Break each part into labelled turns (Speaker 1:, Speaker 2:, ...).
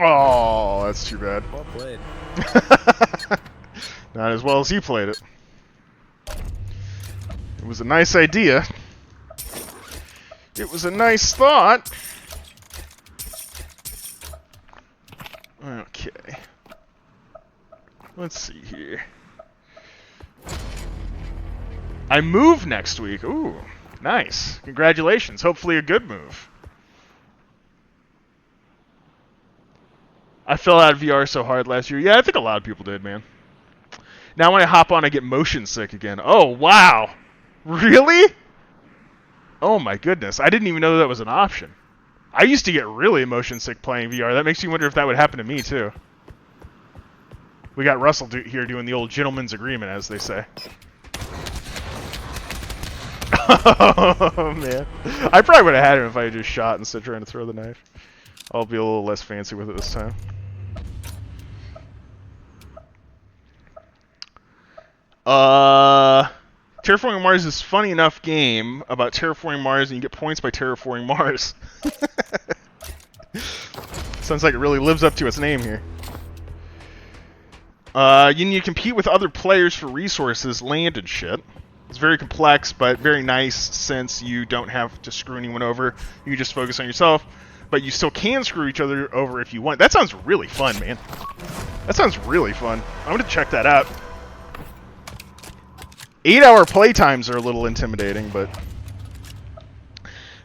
Speaker 1: Oh, that's too bad.
Speaker 2: Well played.
Speaker 1: Not as well as he played it. It was a nice idea. It was a nice thought. Okay. Let's see here. I move next week. Ooh, nice. Congratulations. Hopefully a good move. I fell out of VR so hard last year. Yeah, I think a lot of people did, man. Now when I hop on, I get motion sick again. Oh, wow. Really? Oh my goodness. I didn't even know that was an option. I used to get really motion sick playing VR. That makes me wonder if that would happen to me, too. We got Russell here doing the old gentleman's agreement, as they say. Oh, man. I probably would have had him if I had just shot instead of trying to throw the knife. I'll be a little less fancy with it this time. Terraforming Mars is a funny enough game about terraforming Mars, and you get points by terraforming Mars. Sounds like it really lives up to its name here. You need to compete with other players for resources, land, and shit. It's very complex, but very nice since you don't have to screw anyone over. You can just focus on yourself, but you still can screw each other over if you want. That sounds really fun, man. That sounds really fun. I'm going to check that out. 8-hour playtimes are a little intimidating, but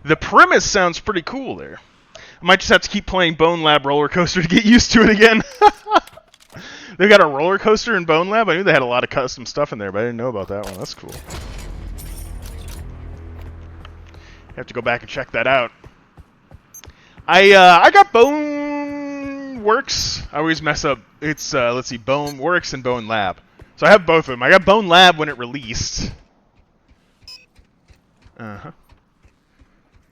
Speaker 1: the premise sounds pretty cool there. I might just have to keep playing Bone Lab Roller Coaster to get used to it again. They got a roller coaster in Bone Lab? I knew they had a lot of custom stuff in there, but I didn't know about that one. That's cool. Have to go back and check that out. I got Bone Works. I always mess up. It's, let's see, Bone Works and Bone Lab. So I have both of them. I got Bone Lab when it released. Uh-huh.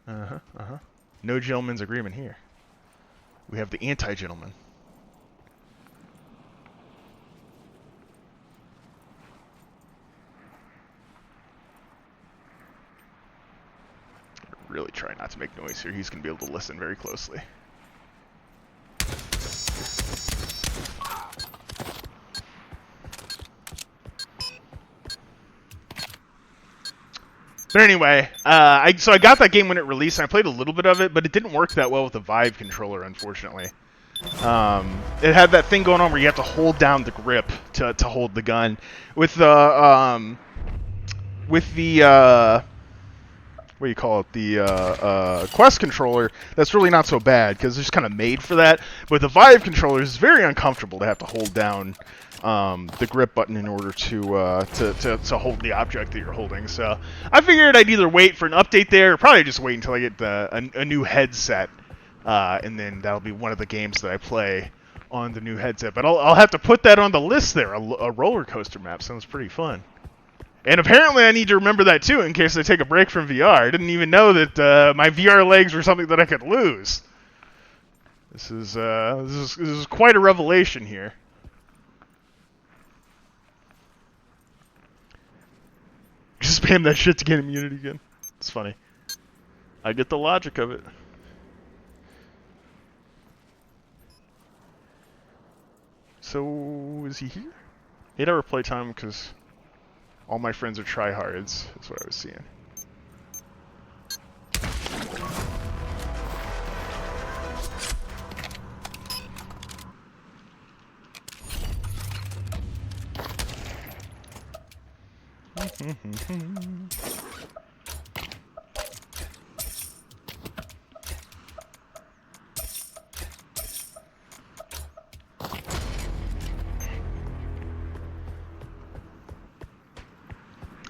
Speaker 1: Uh-huh, uh-huh. No gentleman's agreement here. We have the anti-gentleman. Really try not to make noise here. He's going to be able to listen very closely. But anyway, so I got that game when it released, and I played a little bit of it, but it didn't work that well with the Vive controller, unfortunately. It had that thing going on where you have to hold down the grip to hold the gun. With the what do you call it, the Quest controller, that's really not so bad because it's kind of made for that. But the Vive controller is very uncomfortable to have to hold down the grip button in order to hold the object that you're holding. So I figured I'd either wait for an update there, or probably just wait until I get a new headset, and then that'll be one of the games that I play on the new headset. But I'll have to put that on the list there. A roller coaster map sounds pretty fun. And apparently I need to remember that too in case I take a break from VR. I didn't even know that my VR legs were something that I could lose. This is quite a revelation here. Just spam that shit to get immunity again. It's funny. I get the logic of it. So, is he here? 8-hour playtime because all my friends are tryhards. That's what I was seeing.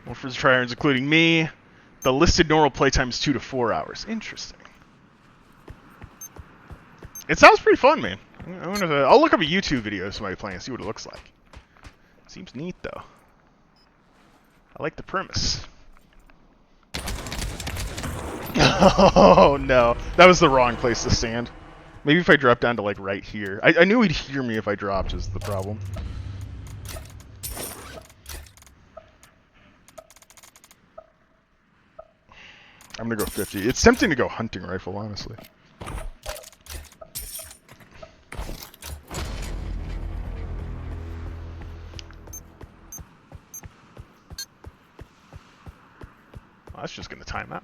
Speaker 1: Well, for the tryhards, including me, the listed normal playtime is 2 to 4 hours. Interesting. It sounds pretty fun, man. I'll look up a YouTube video of somebody playing and see what it looks like. Seems neat, though. I like the premise. Oh, no. That was the wrong place to stand. Maybe if I drop down to, like, right here. I knew he'd hear me if I dropped is the problem. I'm gonna go 50. It's tempting to go hunting rifle, honestly. Oh, that's just going to time out.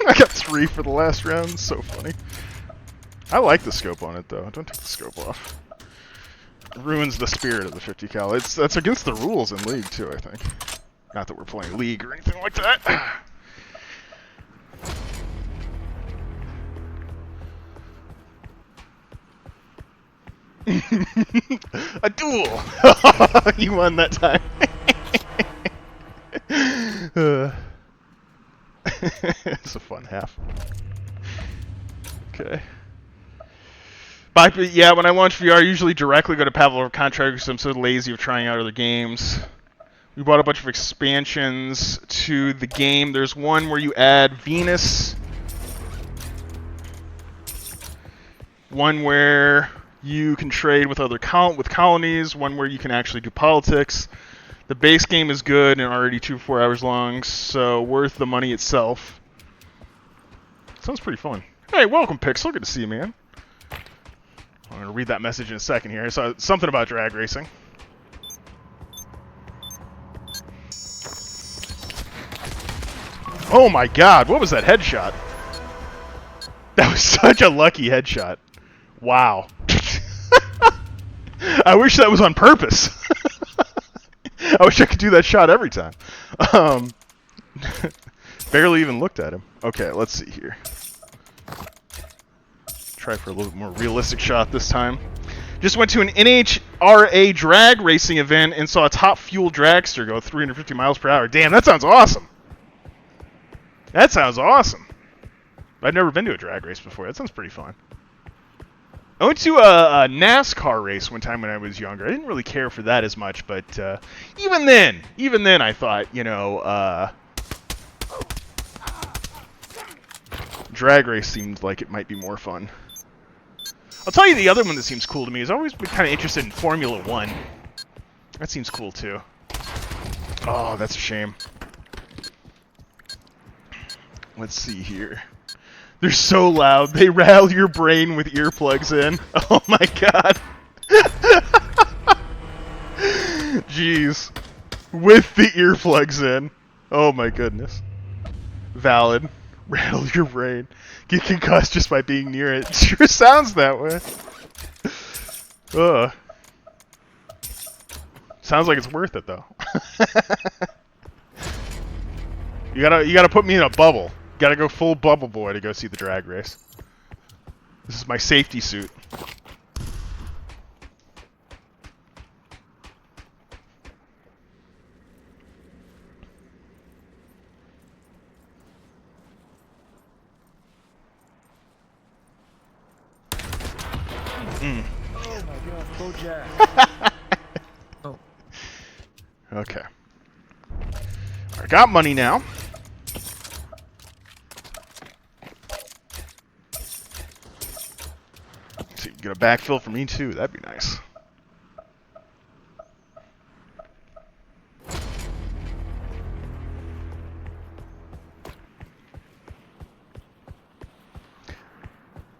Speaker 1: I got 3 for the last round. So funny. I like the scope on it, though. Don't take the scope off. It ruins the spirit of the 50 cal. That's against the rules in League, too, I think. Not that we're playing League or anything like that. A duel! You won that time. It's a fun half. Okay. But yeah, when I launch VR, I usually directly go to Pavlov contract because I'm so lazy of trying out other games. We bought a bunch of expansions to the game. There's one where you add Venus. One where you can trade with other colonies. One where you can actually do politics. The base game is good and already 4 hours long, so worth the money itself. Sounds pretty fun. Hey, welcome, Pixel. Good to see you, man. I'm going to read that message in a second here. I saw something about drag racing. Oh my god, what was that headshot? That was such a lucky headshot. Wow. I wish that was on purpose. I wish I could do that shot every time. Barely even looked at him. Okay, let's see here. Try for a little bit more realistic shot this time. Just went to an NHRA drag racing event and saw a top fuel dragster go 350 miles per hour. Damn, that sounds awesome. That sounds awesome. I've never been to a drag race before. That sounds pretty fun. I went to a NASCAR race one time when I was younger. I didn't really care for that as much, but even then I thought, you know, drag race seemed like it might be more fun. I'll tell you the other one that seems cool to me is I've always been kind of interested in Formula 1. That seems cool too. Oh, that's a shame. Let's see here. They're so loud. They rattle your brain with earplugs in. Oh my god. Jeez. With the earplugs in. Oh my goodness. Valid. Rattle your brain. Get concussed just by being near it. It sure sounds that way. Ugh. Sounds like it's worth it though. You gotta put me in a bubble. Gotta go full bubble boy to go see the drag race. This is my safety suit.
Speaker 2: Oh my god, Bojack. Oh.
Speaker 1: Okay. I got money now. So you can get a backfill for me too. That'd be nice.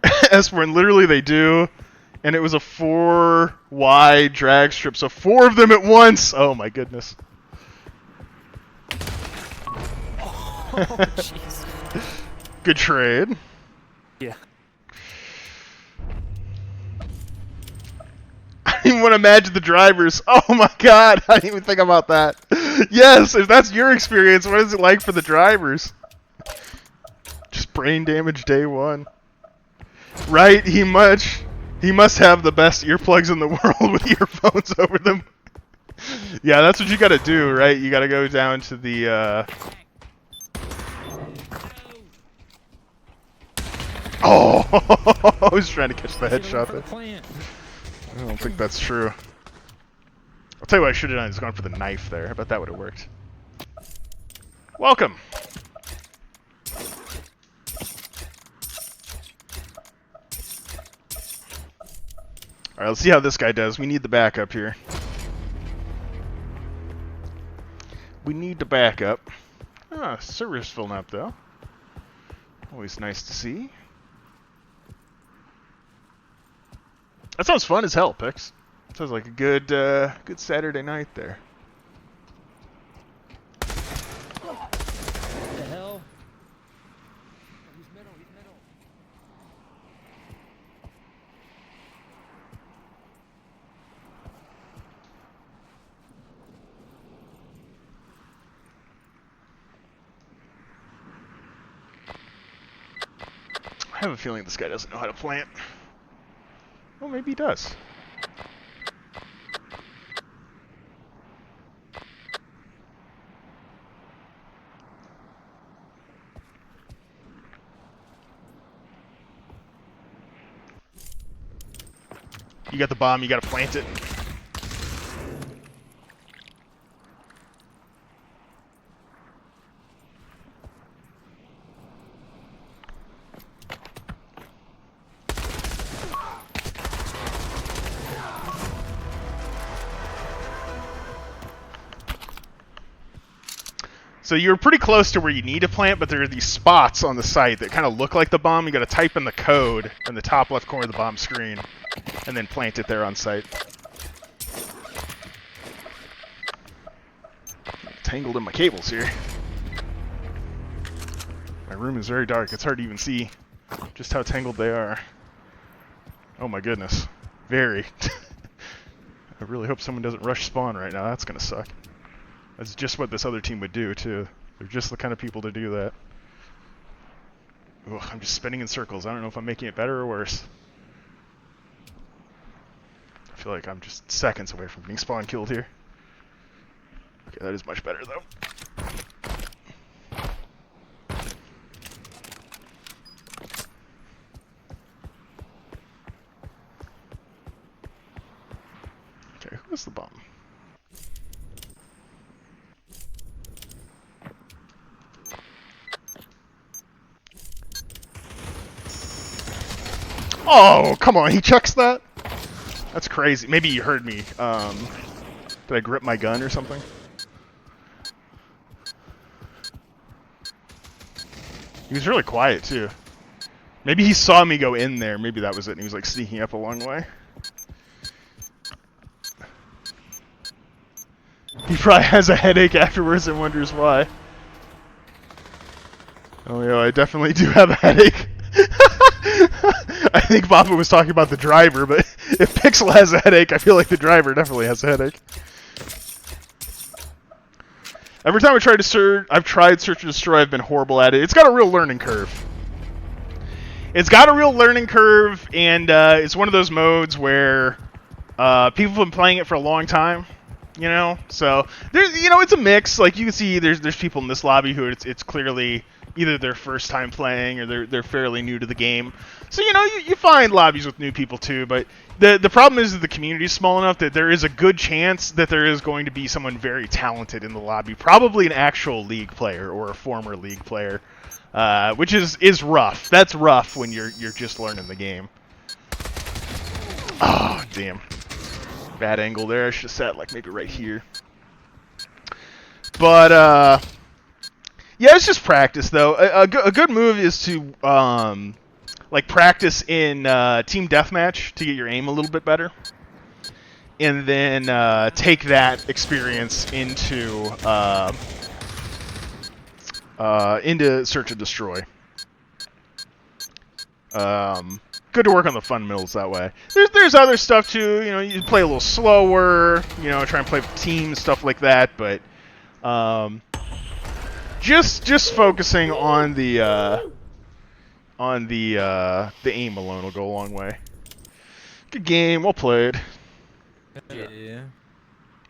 Speaker 1: Esperin, literally they do. And it was a 4 wide drag strip, so 4 of them at once. Oh my goodness.
Speaker 2: Oh, jeez.
Speaker 1: Good trade.
Speaker 2: Yeah.
Speaker 1: I didn't even want to imagine the drivers. Oh my god, I didn't even think about that. Yes, if that's your experience, what is it like for the drivers? Just brain damage day one. Right, he must have the best earplugs in the world with earphones over them. Yeah, that's what you gotta do, right? You gotta go down to the, Oh! I was trying to catch the headshot there. I don't think that's true. I'll tell you what I should have done is gone for the knife there. I bet that would have worked. Welcome! Alright, let's see how this guy does. We need the backup here. We need the backup. Ah, server's filling up though. Always nice to see. That sounds fun as hell, Pix. Sounds like a good Saturday night there.
Speaker 2: What the hell? He's middle, he's middle.
Speaker 1: I have a feeling this guy doesn't know how to plant. Well, maybe he does. You got the bomb, you gotta plant it. So you're pretty close to where you need to plant, but there are these spots on the site that kind of look like the bomb. You got to type in the code in the top left corner of the bomb screen, and then plant it there on site. Tangled in my cables here. My room is very dark. It's hard to even see just how tangled they are. Oh my goodness. Very. I really hope someone doesn't rush spawn right now. That's going to suck. That's just what this other team would do, too. They're just the kind of people to do that. Ugh, I'm just spinning in circles. I don't know if I'm making it better or worse. I feel like I'm just seconds away from being spawn killed here. Okay, that is much better, though. Okay, who is the bomb? Oh, come on, he chucks that? That's crazy. Maybe you heard me. Did I grip my gun or something? He was really quiet, too. Maybe he saw me go in there. Maybe that was it, and he was like sneaking up a long way. He probably has a headache afterwards and wonders why. Oh, yeah, I definitely do have a headache. I think Papa was talking about the driver, but if Pixel has a headache, I feel like the driver definitely has a headache. Every time I've tried Search and Destroy, I've been horrible at it. It's got a real learning curve. It's got a real learning curve, and it's one of those modes where people have been playing it for a long time. You know, so there's, you know, it's a mix. Like you can see, there's people in this lobby who it's clearly either their first time playing or they're fairly new to the game. So you know, you find lobbies with new people too. But the problem is that the community is small enough that there is a good chance that there is going to be someone very talented in the lobby, probably an actual League player or a former League player, which is rough. That's rough when you're just learning the game. Oh damn. Bad angle there. I should have sat like maybe right here. But yeah, it's just practice though. A good move is to like practice in team deathmatch to get your aim a little bit better, and then take that experience into Search and Destroy. Good to work on the fundamentals that way. There's other stuff too. You know, you play a little slower. You know, try and play with teams, stuff like that. But just focusing on the aim alone will go a long way. Good game, well played.
Speaker 3: Yeah.